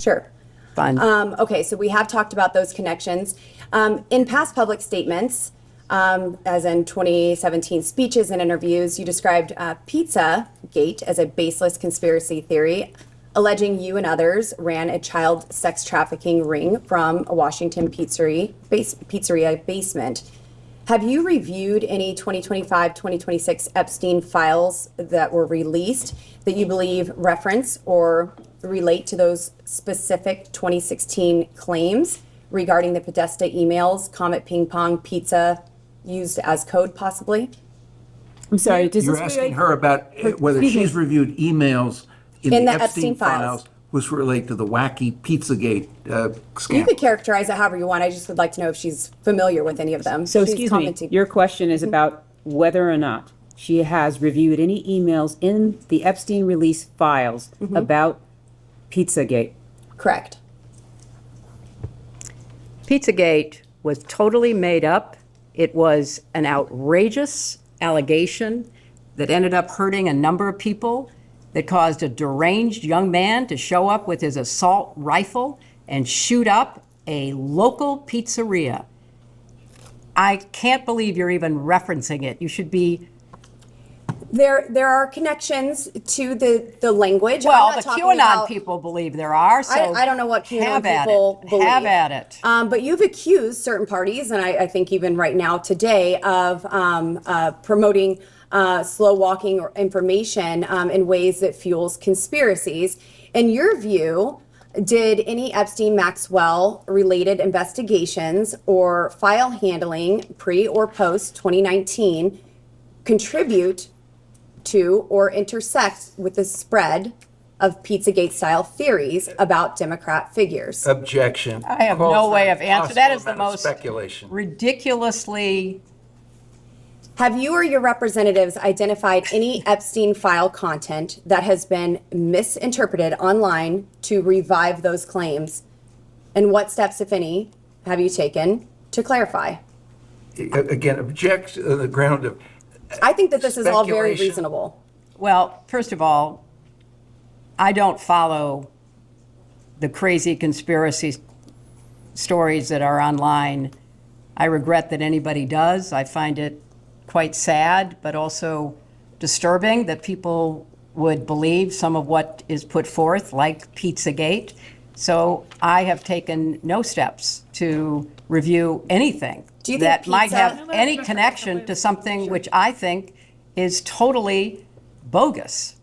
Sure. Fun. Okay, so we have talked about those connections. In past public statements, as in 2017 speeches and interviews, you described PizzaGate as a baseless conspiracy theory, alleging you and others ran a child sex trafficking ring from a Washington pizzeria basement. Have you reviewed any 2025-2026 Epstein files that were released that you believe reference or relate to those specific 2016 claims regarding the Podesta emails, Comet Ping Pong Pizza used as code possibly? I'm sorry, does You're this asking her about whether she's reviewed emails in the Epstein files which relate to the wacky PizzaGate scam. You could characterize it however you want. I just would like to know if she's familiar with any of them. So She's excuse me, commenting. your question is about whether or not she has reviewed any emails in the Epstein release files about PizzaGate. Correct. PizzaGate was totally made up. It was an outrageous allegation that ended up hurting a number of people, that caused a deranged young man to show up with his assault rifle and shoot up a local pizzeria. I can't believe you're even referencing it. You should be. There are connections to the language. Well, the QAnon people believe there are, so I don't know what QAnon people believe. Have at it. But you've accused certain parties, and I think even right now today, of promoting slow walking or information in ways that fuels conspiracies. In your view, did any Epstein-Maxwell related investigations or file handling pre or post 2019 contribute to or intersect with the spread of Pizzagate style theories about Democrat figures? Objection. I have no way of answering. That is the most speculation. Ridiculously. Have you or your representatives identified any Epstein file content that has been misinterpreted online to revive those claims? And what steps, if any, have you taken to clarify? Again, object on the ground of I think that this is all very speculation. reasonable. Well, first of all, I don't follow the crazy conspiracy stories that are online. I regret that anybody does. I find it quite sad, but also disturbing that people would believe some of what is put forth, like Pizzagate. So I have taken no steps to review anything Do you think that might pizza- have any connection to something which I think is totally bogus.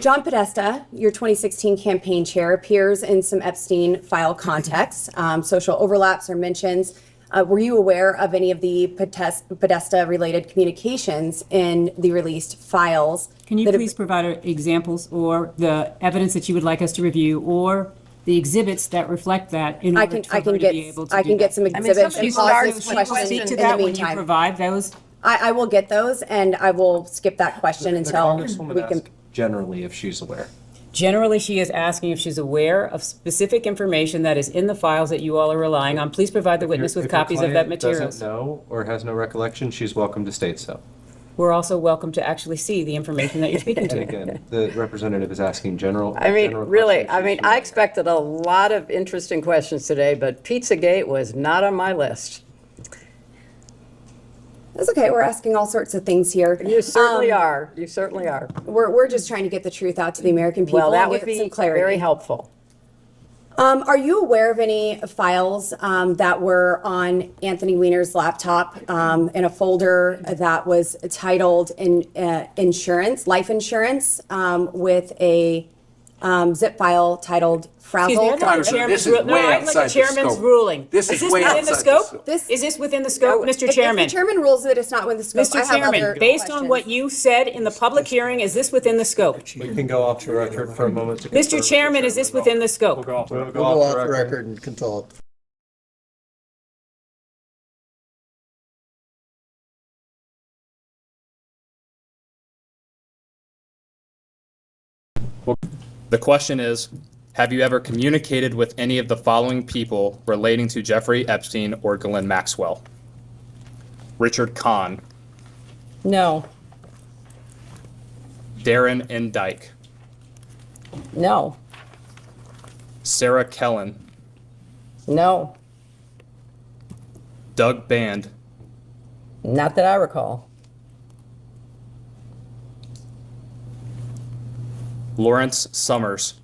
John Podesta, your 2016 campaign chair, appears in some Epstein file contexts. Social overlaps or mentions. Were you aware of any of the Podesta-related communications in the released files? Can you please provide examples or the evidence that you would like us to review or the exhibits that reflect that in order for her to be able to do get some mean, exhibits somebody and pause starts this with question questions. Speak in to the that when you meantime. provide those. I will get those, and I will skip that question until we can. Generally, if she's aware. Generally, she is asking if she's aware of specific information that is in the files that you all are relying on. Please provide the witness with If your copies of that client materials. doesn't know or has no recollection, she's welcome to state so. We're also welcome to actually see the information that you're speaking And to. again, the representative is asking general. I mean, general really, questions. I mean, She's I aware. expected a lot of interesting questions today, but Pizzagate was not on my list. That's okay. We're asking all sorts of things here. You certainly are. You certainly are. We're just trying to get the truth out to the American people Well, that and would get some be clarity. very helpful. Are you aware of any files that were on Anthony Weiner's laptop in a folder that was titled "Insurance, Life Insurance," with a zip file titled Excuse me, "Frazzle"? I'd like the chairman's This is ru- no, way I'd like outside the the chairman's scope. ruling. This is this way within the outside the scope? scope. Is this within the scope, Mr. If Chairman? the chairman rules that it's not within the scope, I Mr. have Chairman, other based on what questions. you said in the public hearing, is this within the scope? We can go off the record for a moment. To confirm Mr. with the Chairman, is this within the scope? We'll We'll go off the record and can talk. The question is, have you ever communicated with any of the following people relating to Jeffrey Epstein or Ghislaine Maxwell? Richard Kahn, No, Darren N. Dyke, no, Sarah Kellen, No, Doug Band, not that I recall. Lawrence Summers,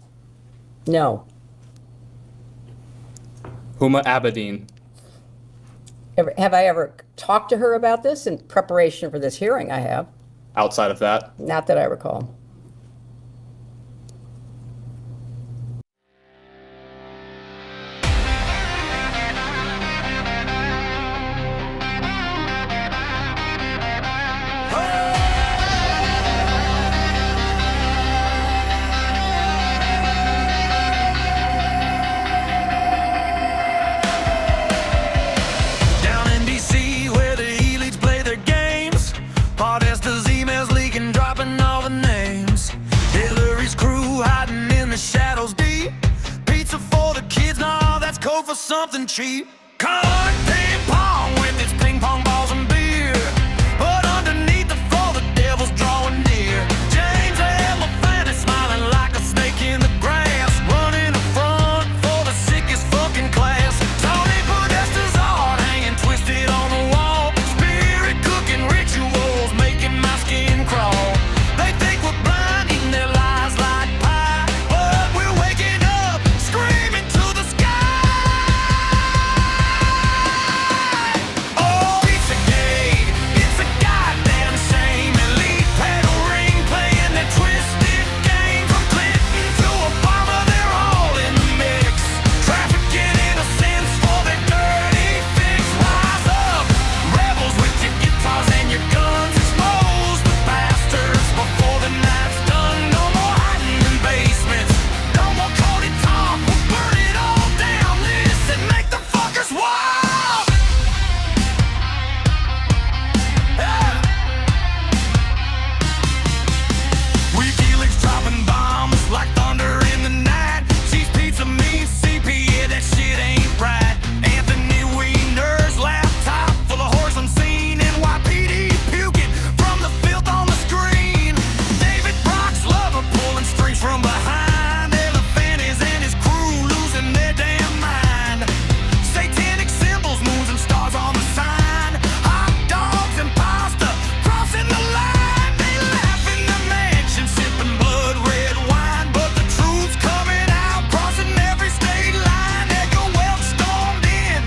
No. Huma Abedin, Have I ever talked to her about this in preparation for this hearing? I have. outside of that, Not that I recall. Down in DC where the elites play their games, protesters, emails leaking, dropping all the names. Hillary's crew hiding in the shadows deep. Pizza for the kids, nah, that's code for something cheap. Card ping pong with its ping pong balls and beer, but underneath the floor the devil's drawing near. James Elephant is smiling like a snake in the grass, running the front for the sickest fucking class. Tony Podesta's art hanging twisted on the wall, spirit cooking rituals making my skin crawl. They think we're blind, eating their lies like pie, but we're waking up, screaming to the sky. Oh, PizzaGate, it's a goddamn shame. Elite pedal ring playing their twisted game. From Clinton to Obama, they're all in the mix, trafficking innocence for their dirty fix. Rise up, rebels with your guitars and your guns, expose the bastards before the night's done. No more hiding in basements, no more coded talk, we'll burn it all down. Listen, make the fuckers wild. WikiLeaks dropping bombs like thunder in the night. Cheese pizza means CP, yeah, that shit ain't right. Anthony Weiner's laptop full of whores unseen. NYPD puking from the filth on the screen. David Brock's lover pulling strings from behind. Elephantis and his crew losing their damn mind. Satanic symbols, moons and stars on the sign. Hot dogs and pasta crossing the line. They laugh in the mansion, sipping blood red wine, but the truth's coming out, crossing every state line. Edgar Welch stormed in,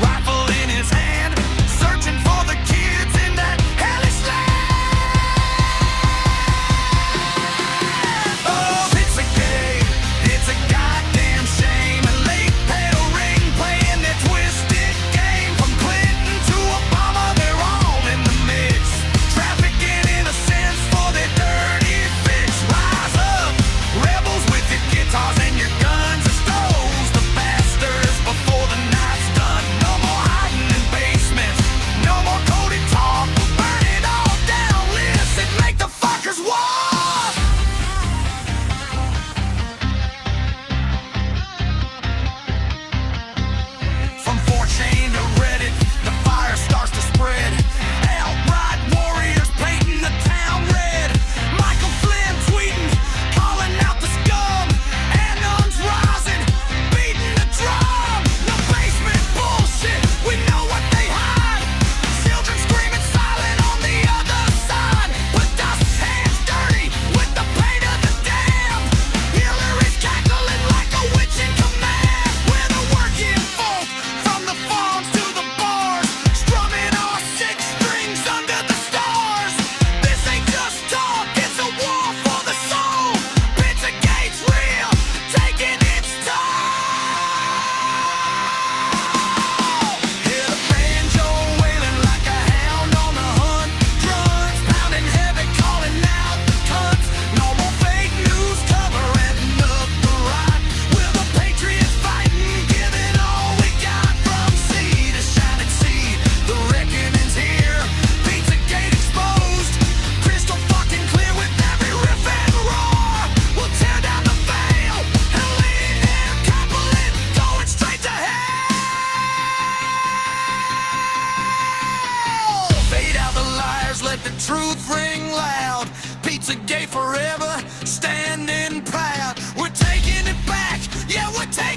rifle in his hand, searching for the kids in that hellish land. Oh, PizzaGate, it's a goddamn shame. A late pedal ring playing their twisted game. From Clinton to Obama, they're all in the mix, trafficking innocence for their dirty fix. Rise up, rebels with your guitars and your guns, expose the bastards before the night's done. No more hiding in basements, no more coded talk, we'll burn it all down. Listen, make the fuckers walk. From 4chan to Reddit, the fire starts to spread. Outright warriors painting the town red. Michael Flynn tweeting, calling out the scum. Anons rising, beating the drum. No basement bullshit, we know what they hide. Children screaming silent on the other side. Podesta's hands dirty with the paint of the damned. Hillary's cackling like a witch in command. We're the working folk, from the farms to the bars, strumming our six strings under the stars. This ain't just talk, it's a war for the soul. PizzaGate's real, taking its toll. Hear the banjo wailing like a hound on the hunt. Drums pounding heavy, calling out the cunts. No more fake news covering up the right. We're the patriots fighting, giving all we got. From sea to shining sea, the reckoning's here. PizzaGate exposed, crystal fucking clear with every riff and roar. We'll tear down the veil and leave them coupling, going straight to hell. Fade out the liars, let the truth ring loud. PizzaGate forever, standing proud. We're taking it back, yeah, we're taking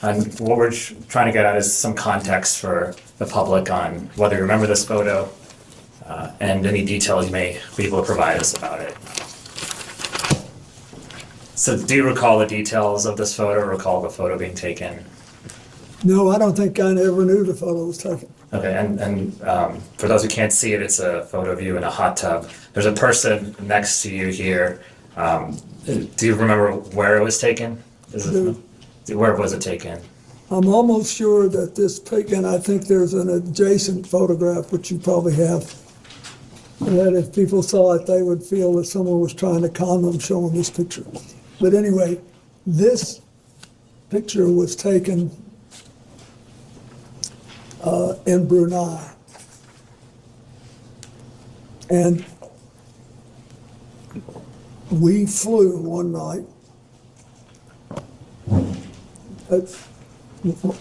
And what we're trying to get at is some context for the public on whether you remember this photo and any details you may be able to provide us about it. So do you recall the details of this photo, or recall the photo being taken? No, I don't think I ever knew the photo was taken. Okay, and for those who can't see it, it's a photo of you in a hot tub. There's a person next to you here. Do you remember where it was taken? Where was it taken? I'm almost sure that this pic, and I think there's an adjacent photograph, which you probably have, that if people saw it, they would feel that someone was trying to con them showing this picture. But anyway, this picture was taken in Brunei. And we flew one night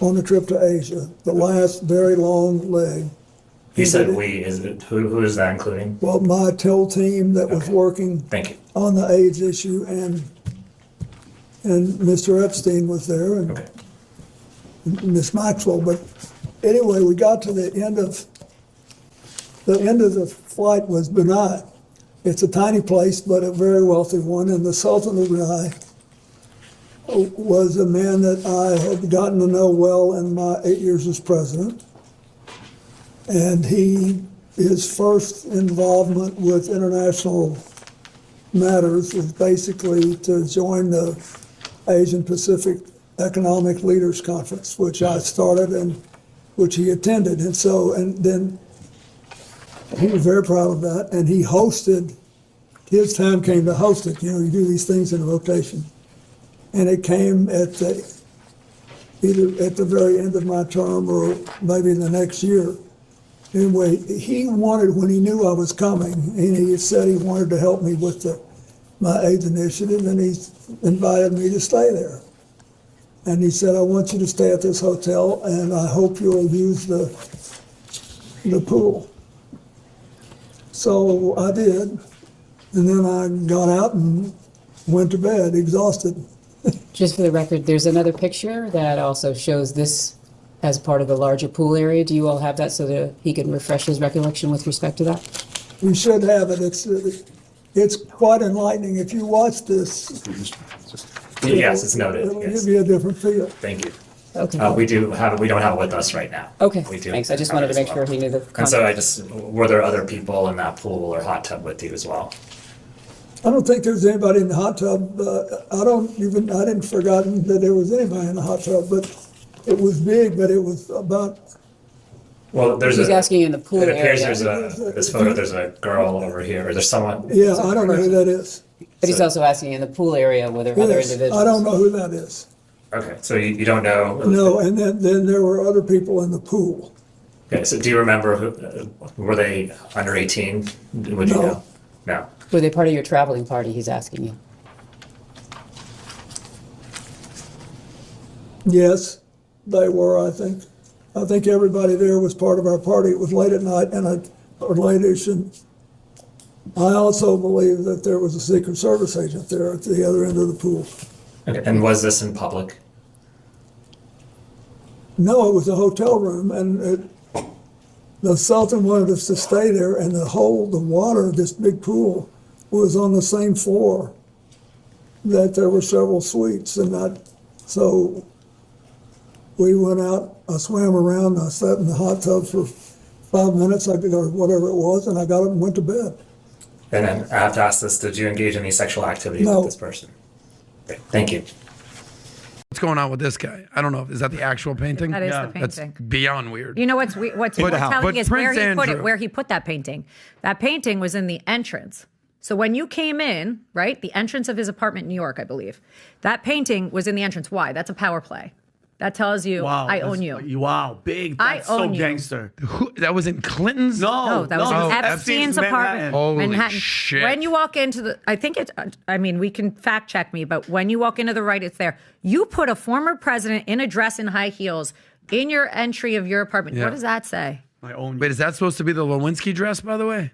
on a trip to Asia, the last very long leg. You said we, who is that including? Well, my TEL team that was working Thank you. on the AIDS issue, and Mr. Epstein was there, and Okay. Miss Maxwell. But anyway, we got to the end of the flight was Brunei. It's a tiny place, but a very wealthy one, and the Sultan of Brunei was a man that I had gotten to know well in my 8 years as president. And his first involvement with international matters was basically to join the Asian Pacific Economic Leaders Conference, which I started and which he attended. And then he was very proud of that, and he hosted, his time came to host it. You know, you do these things in a rotation. And it came at either at the very end of my term or maybe the next year. Anyway, he wanted, when he knew I was coming, and he said he wanted to help me with my AIDS initiative, and he invited me to stay there. And he said, I want you to stay at this hotel, and I hope you'll use the pool. So I did, and then I got out and went to bed, exhausted. Just for the record, there's another picture that also shows this as part of the larger pool area. Do you all have that so that he can refresh his recollection with respect to that? We should have it. It's quite enlightening. If you watch this, Yes, it's noted. it'll Yes. give you a different feel. Thank you. Okay. We don't have it with us right now. Okay, We do thanks. I just have wanted it to as make well. sure he knew the And so context. were there other people in that pool or hot tub with you as well? I don't think there's anybody in the hot tub. I didn't forgotten that there was anybody in the hot tub, but it was big, but it was about, Well, He's asking in the pool It appears area. this photo, there's a girl over here, or there's someone. yeah, I don't know who that is. But he's also asking in the pool area whether other Yes, individuals. I don't know who that is. Okay, so you don't know? No, and then there were other people in the pool. Okay, so do you remember were they under 18? Would you No. know? No. Were they part of your traveling party, he's asking you? Yes, they were, I think. I think everybody there was part of our party. It was late at night or late-ish, and I also believe that there was a Secret Service agent there at the other end of the pool. Okay, and was this in public? No, it was a hotel room, and the Sultan wanted us to stay there, and the water of this big pool was on the same floor that there were several suites, so we went out, I swam around, I sat in the hot tub for 5 minutes, or whatever it was, and I got up and went to bed. And then I have to ask this, did you engage in any sexual activity No. with this person? Okay, thank you. What's going on with this guy? I don't know. Is that the actual painting? That is the That's painting. beyond weird. You know what's more telling but is where Prince he put it, Andrew- where he put that painting. That painting was in the entrance. So when you came in, right, the entrance of his apartment in New York, I believe, that painting was in the entrance. Why? That's a power play. That tells you I own you. Wow, big. That's I own so you. gangster. That was in Clinton's? No, that was in Epstein's apartment. Holy Manhattan. shit. When you walk into I think it's, I mean, we can fact check me, but when you walk into the right, it's there. You put a former president in a dress and high heels in your entry of your apartment. Yeah. What does that say? I own you. Wait, is that supposed to be the Lewinsky dress, by the way?